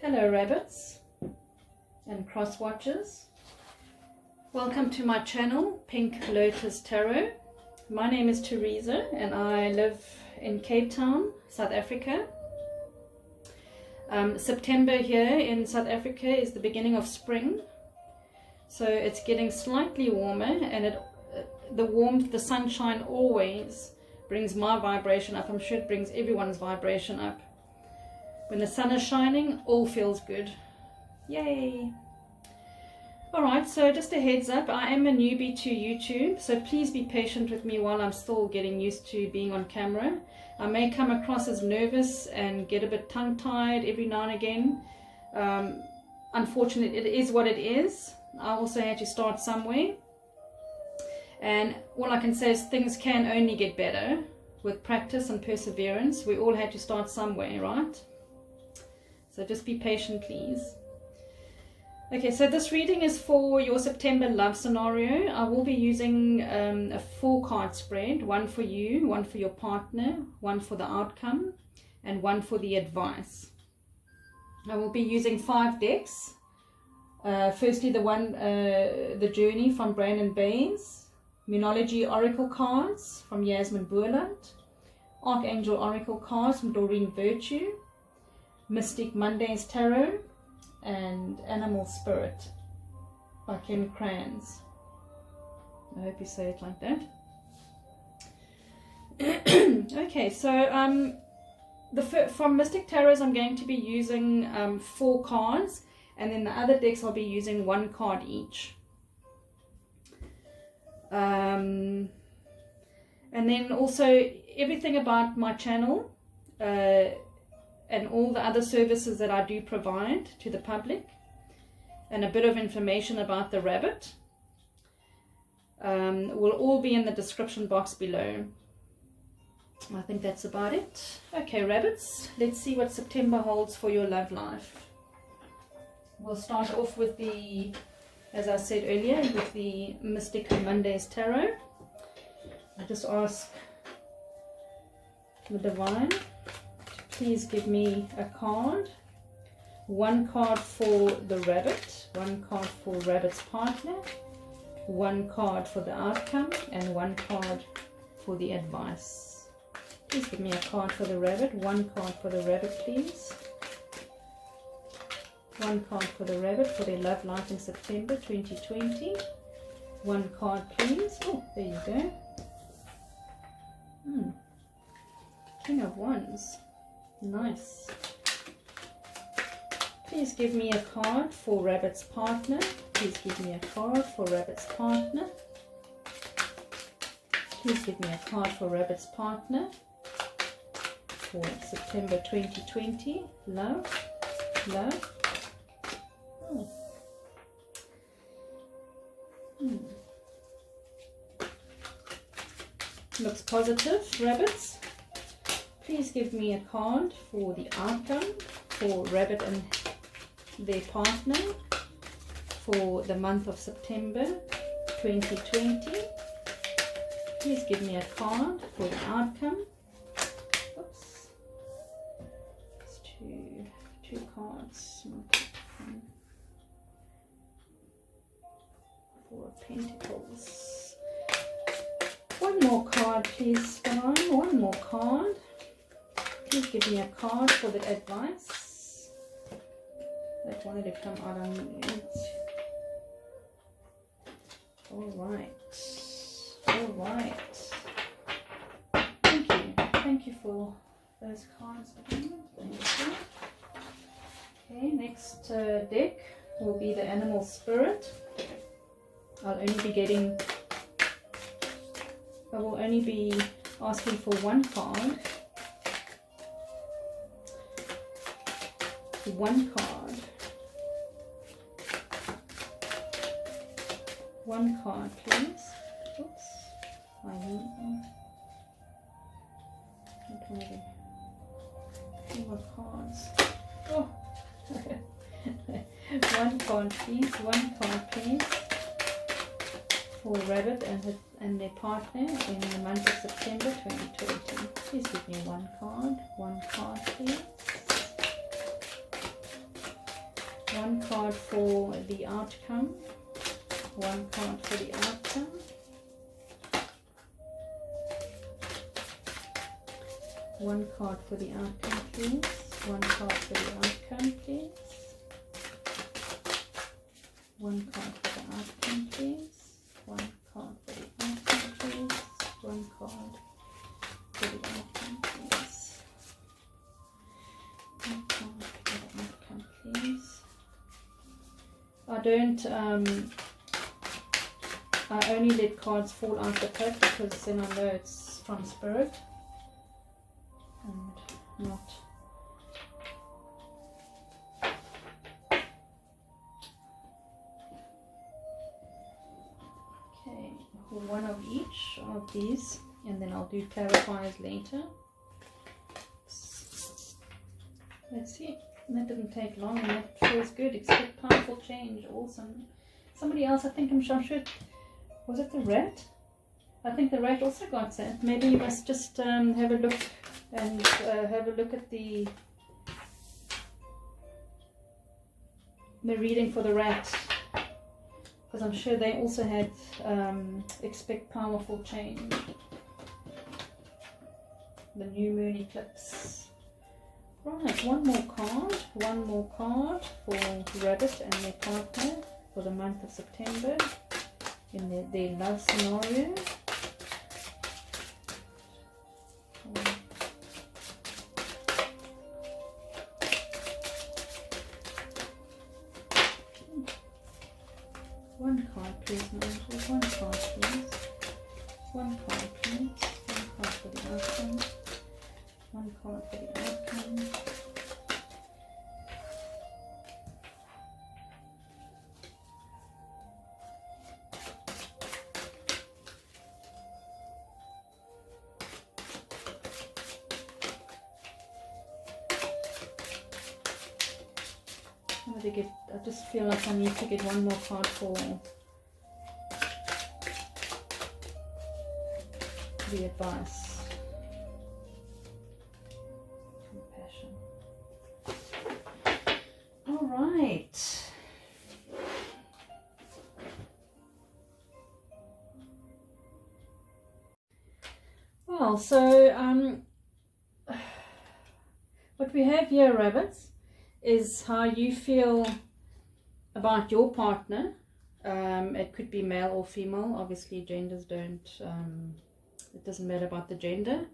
Hello rabbits and cross watchers. Welcome to my channel, Pink Lotus Tarot. My name is Teresa and I live in Cape Town, South Africa. September here in South Africa is the beginning of spring. So it's getting slightly warmer, and the warmth, the sunshine always brings my vibration up. I'm sure it brings everyone's vibration up. When the sun is shining, all feels good. Yay! Alright, so just a heads up, I am a newbie to YouTube, so please be patient with me while I'm still getting used to being on camera. I may come across as nervous and get a bit tongue-tied every now and again. Unfortunately, it is what it is. I also had to start somewhere. And all I can say is things can only get better with practice and perseverance. We all had to start somewhere, right? So just be patient, please. Okay, so this reading is for your September love scenario. I will be using a 4-card spread, one for you, one for your partner, one for the outcome, and one for the advice. I will be using 5 decks. Firstly, the Journey from Brandon Bays, Moonology Oracle cards from Yasmin Boerland, Archangel Oracle cards from Doreen Virtue, Mystic Mondays Tarot, and Animal Spirit by Kim Kranz. I hope you say it like that. Okay, so from Mystic Tarots I'm going to be using 4 cards, and then the other decks I'll be using 1 card each. And then also everything about my channel and all the other services that I do provide to the public, and a bit of information about the rabbit will all be in the description box below. I think that's about it. Okay rabbits, let's see what September holds for your love life. We'll start off with the, as I said earlier, with the Mystic Mondays Tarot. I just ask the Divine to please give me a card. 1 card for the rabbit, 1 card for rabbit's partner, 1 card for the outcome, and 1 card for the advice. Please give me a card for the rabbit, 1 card for the rabbit please. 1 card for the rabbit for their love life in September 2020. 1 card please. Oh, there you go. King of Wands. Nice. Please give me a card for rabbit's partner. Please give me a card for rabbit's partner. Please give me a card for rabbit's partner for September 2020. Love. Love. Oh. Looks positive, rabbits. Please give me a card for the outcome for rabbit and their partner for the month of September 2020. Please give me a card for the outcome. Oops. It's two cards. 4 of Pentacles. 1 more card please, Divine. 1 more card. Please give me a card for the advice. That wanted to come out on it. Alright. Alright. Thank you. Thank you for those cards. Thank you. Okay, next deck will be the Animal Spirit. I will only be asking for 1 card. 1 card. 1 card, please. Oops. I need 2 more cards. Oh. 1 card, please. 1 card, please. For rabbit and their partner in the month of September 2020. Please give me 1 card. 1 card, please. One card for the outcome. One card for the outcome. One card for the outcome, please. One card for the outcome, please. One card for the outcome, please. One card for the outcome, please. One card for the outcome, please. One card for the outcome, please. I don't, I only let cards fall out the pack because then I know it's from Spirit and not. Okay, one of each of these, and then I'll do clarifiers later. Let's see. That didn't take long, and that feels good. Expect powerful change. Awesome. Somebody else, I think, I'm sure, was it the rat? I think the rat also got that. Maybe you must just have a look and have a look at the reading for the rat, because I'm sure they also had expect powerful change. The new moon eclipse. Right, one more card for Rabbit and their partner for the month of September in their love scenario. One card, please, angels. One card, please. One card, please. One card for the outcome. One card for the outcome. I just feel like I need to get one more card for the advice. Compassion. All right. Well, so what we have here, rabbits, is how you feel about your partner. It could be male or female. Obviously, genders don't, it doesn't matter about the gender.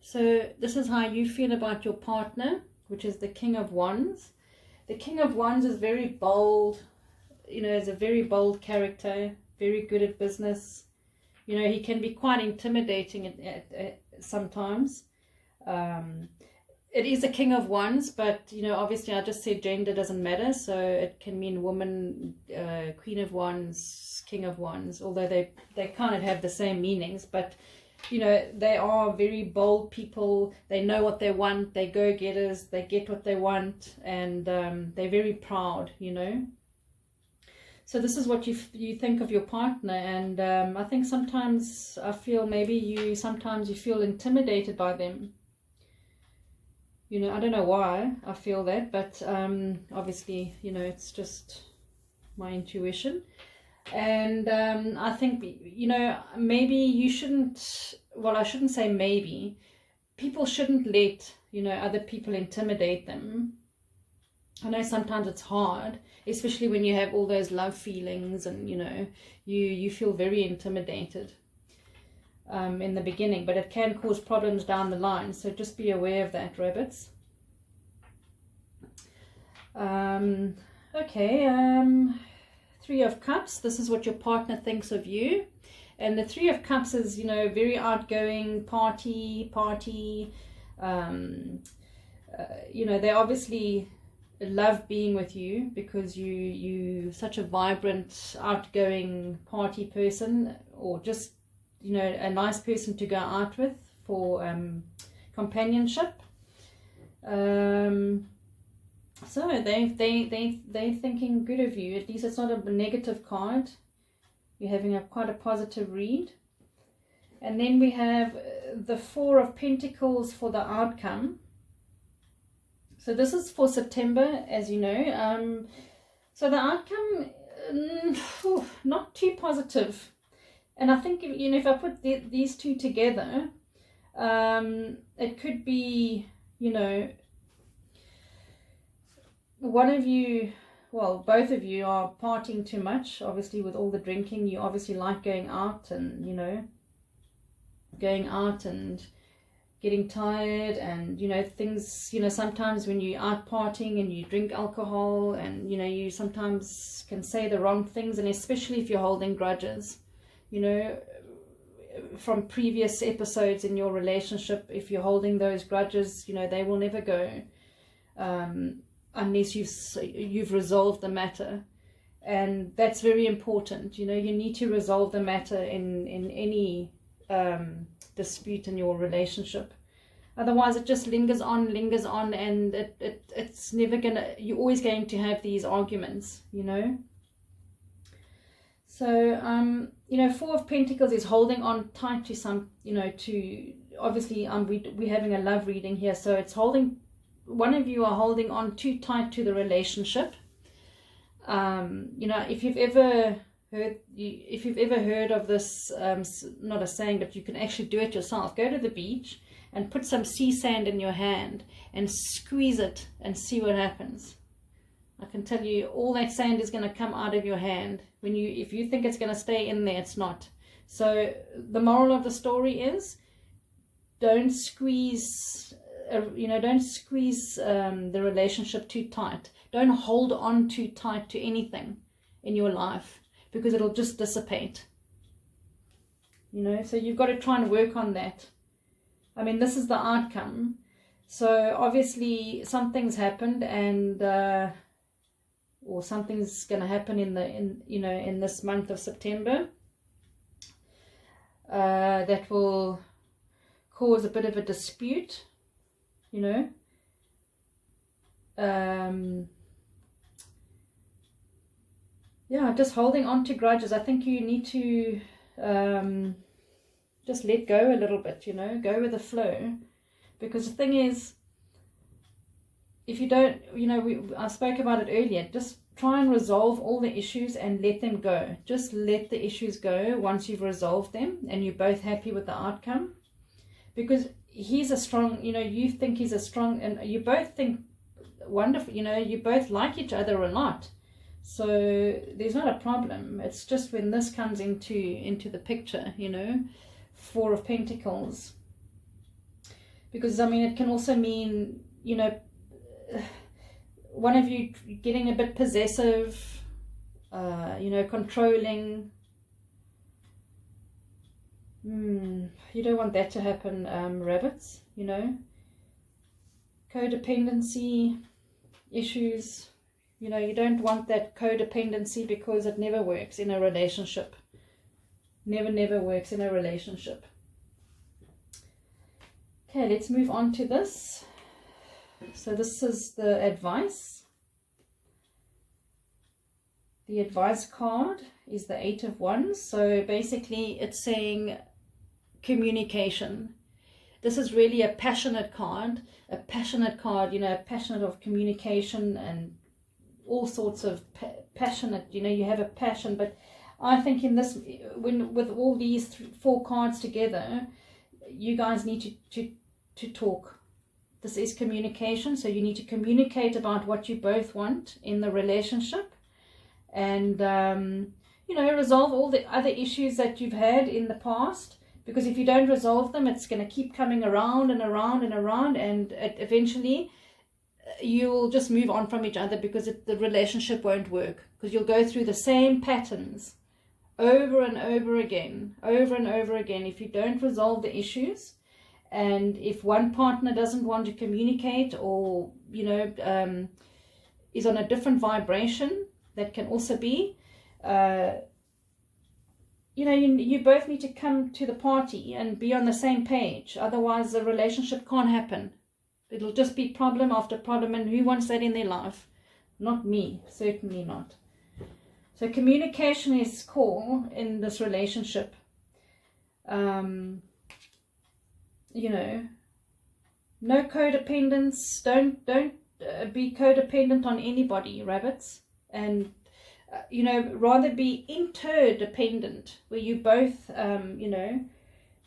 So this is how you feel about your partner, which is the King of Wands. The King of Wands is very bold, you know, is a very bold character, very good at business. You know, he can be quite intimidating at sometimes. It is a King of Wands, but, you know, obviously I just said gender doesn't matter. So it can mean woman, Queen of Wands, King of Wands, although they kind of have the same meanings. But, you know, they are very bold people. They know what they want. They're go-getters. They get what they want. And they're very proud, you know. So this is what you think of your partner. And I think sometimes I feel maybe sometimes you feel intimidated by them. You know, I don't know why I feel that, but obviously, you know, it's just my intuition. And I think, you know, maybe you shouldn't, well, I shouldn't say maybe. People shouldn't let, you know, other people intimidate them. I know sometimes it's hard, especially when you have all those love feelings and, you know, you feel very intimidated in the beginning, but it can cause problems down the line. So just be aware of that, rabbits. Okay, Three of Cups. This is what your partner thinks of you. And the Three of Cups is, you know, very outgoing, party. You know, they obviously love being with you because you're such a vibrant, outgoing party person, or just, you know, a nice person to go out with for companionship. So they're thinking good of you. At least it's not a negative card. You're having quite a positive read. And then we have the Four of Pentacles for the outcome. So this is for September, as you know. So the outcome, not too positive. And I think, you know, if I put these two together, it could be, you know, one of you, well, both of you are partying too much, obviously, with all the drinking. You obviously like going out and, you know, going out and getting tired, and, you know, things, you know, sometimes when you're out partying and you drink alcohol, and, you know, you sometimes can say the wrong things, and especially if you're holding grudges, you know, from previous episodes in your relationship, if you're holding those grudges, you know, they will never go unless you've resolved the matter. And that's very important. You know, you need to resolve the matter in any dispute in your relationship. Otherwise it just lingers on, and it's never gonna, you're always going to have these arguments, you know. So you know, Four of Pentacles is holding on tight to some, you know, to, obviously we're having a love reading here, so it's holding, one of you are holding on too tight to the relationship. You know, if you've ever heard of this, not a saying, but you can actually do it yourself. Go to the beach and put some sea sand in your hand and squeeze it and see what happens. I can tell you, all that sand is going to come out of your hand. If you think it's going to stay in there, it's not. So the moral of the story is, don't squeeze, you know, don't squeeze the relationship too tight. Don't hold on too tight to anything in your life, because it'll just dissipate, you know. So you've got to try and work on that. I mean, this is the outcome. So obviously something's happened, and or something's going to happen in this month of September that will cause a bit of a dispute, you know. Yeah, just holding on to grudges. I think you need to just let go a little bit, you know, go with the flow. Because the thing is, if you don't, you know, I spoke about it earlier, just try and resolve all the issues and let them go. Just let the issues go once you've resolved them and you're both happy with the outcome. Because he's a strong, you know, you think he's a strong, and you both think wonderful, you know, you both like each other a lot. So there's not a problem. It's just when this comes into the picture, you know, Four of Pentacles. Because, I mean, it can also mean, you know, one of you getting a bit possessive, you know, controlling. You don't want that to happen, rabbits, you know. Codependency issues. You know, you don't want that codependency, because it never works in a relationship. Never works in a relationship. Okay, let's move on to this. So this is the advice. The advice card is the Eight of Wands. So basically it's saying communication. This is really a passionate card, you know, passionate of communication and all sorts of passionate, you know, you have a passion. But I think in this, with all these four cards together, you guys need to talk. This is communication, so you need to communicate about what you both want in the relationship, and you know, resolve all the other issues that you've had in the past. Because if you don't resolve them, it's going to keep coming around and around and around, and eventually you'll just move on from each other, because the relationship won't work, because you'll go through the same patterns over and over again, if you don't resolve the issues. And if one partner doesn't want to communicate, or, you know, is on a different vibration, that can also be, you know, you both need to come to the party and be on the same page. Otherwise the relationship can't happen. It'll just be problem after problem, and who wants that in their life? Not me, certainly not. So communication is core in this relationship. You know, no codependence. Don't be codependent on anybody, rabbits, and you know, rather be interdependent, where you both you know,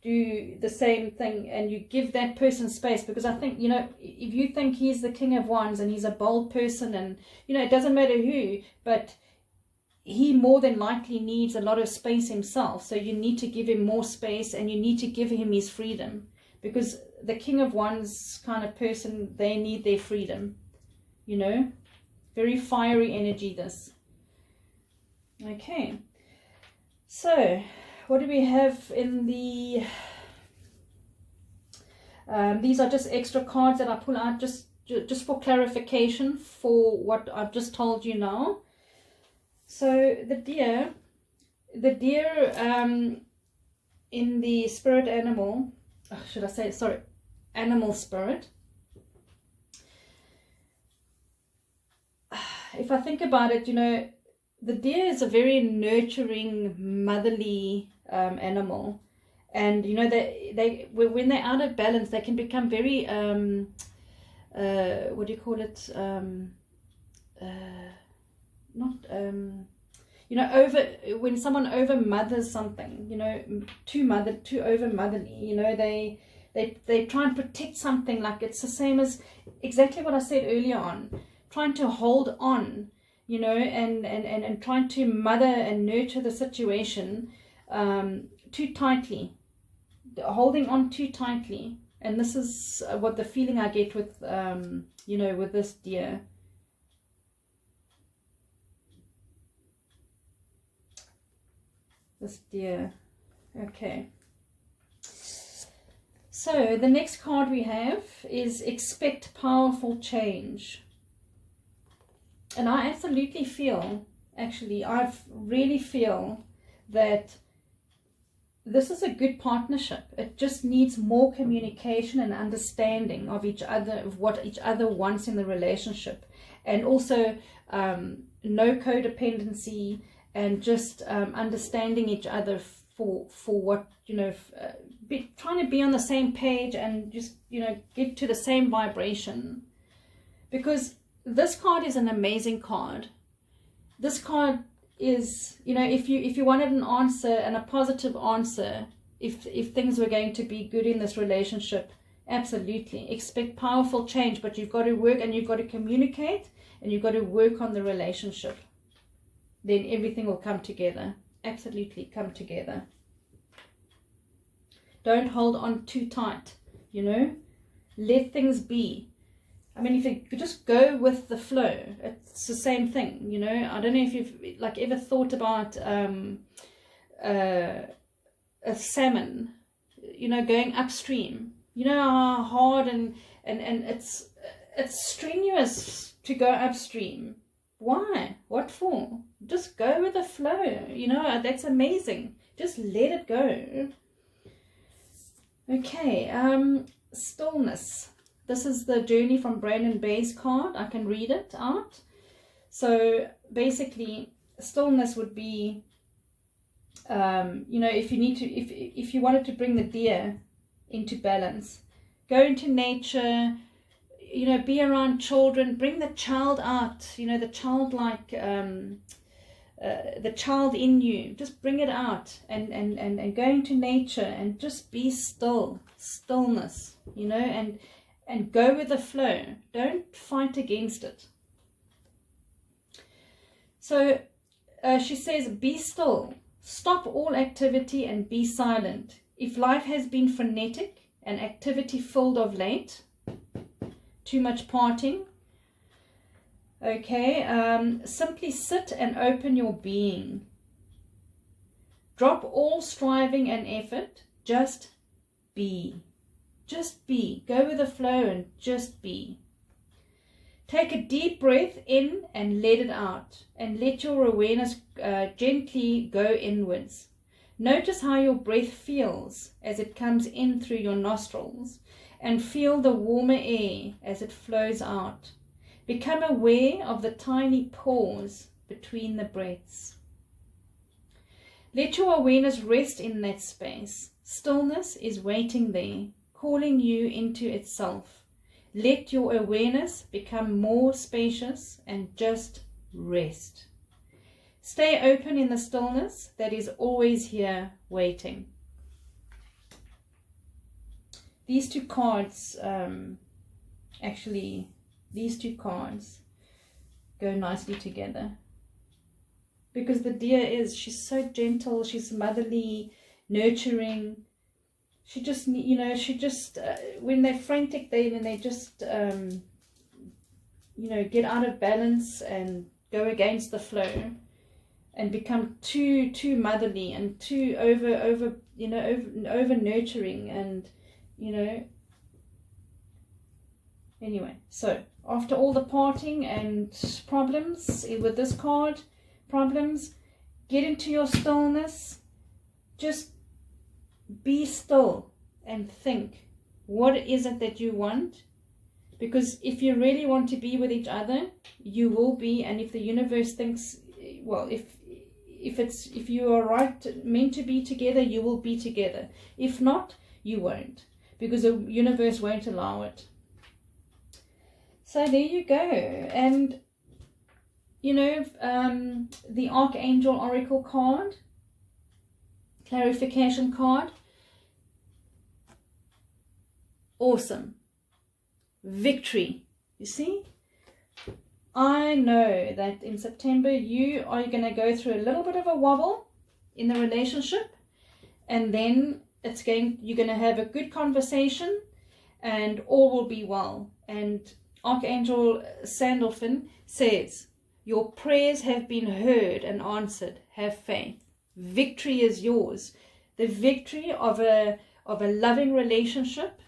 do the same thing and you give that person space. Because I think, you know, if you think he's the King of Wands and he's a bold person, and you know, it doesn't matter who, but he more than likely needs a lot of space himself. So you need to give him more space, and you need to give him his freedom, because the King of Wands kind of person, they need their freedom, you know. Very fiery energy, this. Okay, so what do we have in the these are just extra cards that I pull out just for clarification for what I've just told you now. So the deer in the spirit animal, should I say, sorry, animal spirit. If I think about it, you know, the deer is a very nurturing, motherly animal, and you know, they when they're out of balance, they can become very what do you call it? You know, when someone over mothers something, you know, too over motherly, you know, they try and protect something, like it's the same as exactly what I said earlier on, trying to hold on, you know, and trying to mother and nurture the situation too tightly, holding on too tightly. And this is what the feeling I get with you know, with this deer. This deer. Okay, so the next card we have is expect powerful change. And I absolutely feel, actually, I really feel that this is a good partnership. It just needs more communication and understanding of each other, of what each other wants in the relationship, and also no codependency, and just understanding each other for what, you know, trying to be on the same page, and just, you know, get to the same vibration. Because this card is an amazing card. This card is, you know, if you wanted an answer, and a positive answer, if things were going to be good in this relationship, absolutely expect powerful change. But you've got to work, and you've got to communicate, and you've got to work on the relationship. Then everything will come together. Absolutely come together. Don't hold on too tight, you know. Let things be. I mean, if you could just go with the flow, it's the same thing, you know. I don't know if you've like ever thought about a salmon, you know, going upstream. You know how hard and it's strenuous to go upstream. Why? What for? Just go with the flow, you know. That's amazing. Just let it go. Okay, stillness. This is the Journey from Brandon Bay's card. I can read it out. So basically, stillness would be, you know, if you need to, if you wanted to bring the deer into balance, go into nature, you know, be around children, bring the child out, you know, the childlike, the child in you, just bring it out, and go into nature and just be still, stillness, you know, and go with the flow. Don't fight against it. So she says, be still, stop all activity and be silent. If life has been frenetic and activity filled of late, too much parting, okay, simply sit and open your being. Drop all striving and effort, just be. Just be. Go with the flow and just be. Take a deep breath in and let it out, and let your awareness gently go inwards. Notice how your breath feels as it comes in through your nostrils, and feel the warmer air as it flows out. Become aware of the tiny pause between the breaths. Let your awareness rest in that space. Stillness is waiting there, calling you into itself. let your awareness become more spacious and just rest. Stay open in the stillness that is always here waiting. These two cards, these two cards go nicely together. Because the deer she's so gentle, she's motherly, nurturing. She just, when they're frantic, they just, get out of balance and go against the flow and become too motherly and too over nurturing and, Anyway, so after all the parting and problems with this card, get into your stillness. Just be still and think, what is it that you want? Because if you really want to be with each other, you will be. And if the universe thinks, well, if you are meant to be together, you will be together. If not, you won't, because the universe won't allow it. So there you go. And the Archangel Oracle card, clarification card, awesome. Victory. You see, I know that in September you are going to go through a little bit of a wobble in the relationship, and then you're going to have a good conversation and all will be well. And Archangel Sandalphon says, your prayers have been heard and answered. Have faith. Victory is yours. The victory of a loving relationship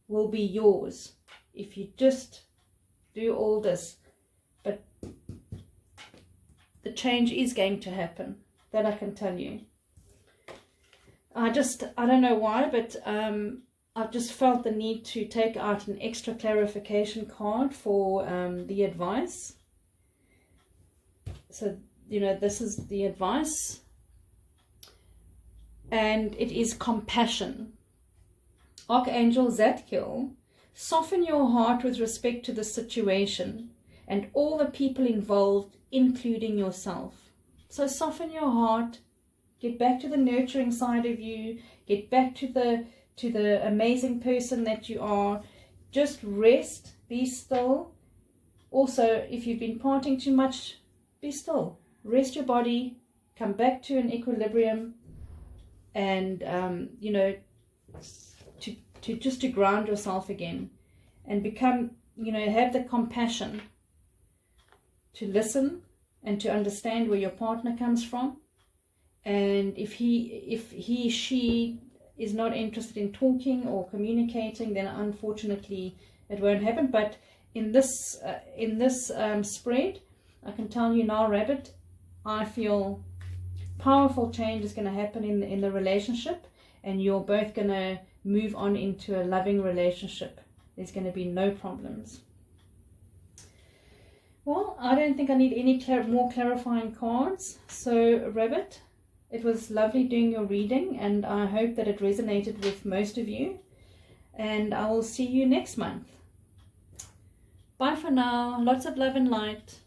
will be yours if you just do all this. But the change is going to happen. That I can tell you. I don't know why, but I've just felt the need to take out an extra clarification card for the advice. So, this is the advice. And it is compassion. Archangel Zadkiel, soften your heart with respect to the situation and all the people involved, including yourself. So soften your heart. Get back to the nurturing side of you. Get back to the amazing person that you are. Just rest. Be still. Also, if you've been partying too much, be still. Rest your body. Come back to an equilibrium. And, to ground yourself again. And become, have the compassion to listen and to understand where your partner comes from. And if she is not interested in talking or communicating, then unfortunately it won't happen. But in this spread, I can tell you now, Rabbit, I feel powerful change is going to happen in the relationship, and you're both going to move on into a loving relationship. There's going to be no problems. Well, I don't think I need any more clarifying cards. So, Rabbit, it was lovely doing your reading, and I hope that it resonated with most of you. And I will see you next month. Bye for now. Lots of love and light.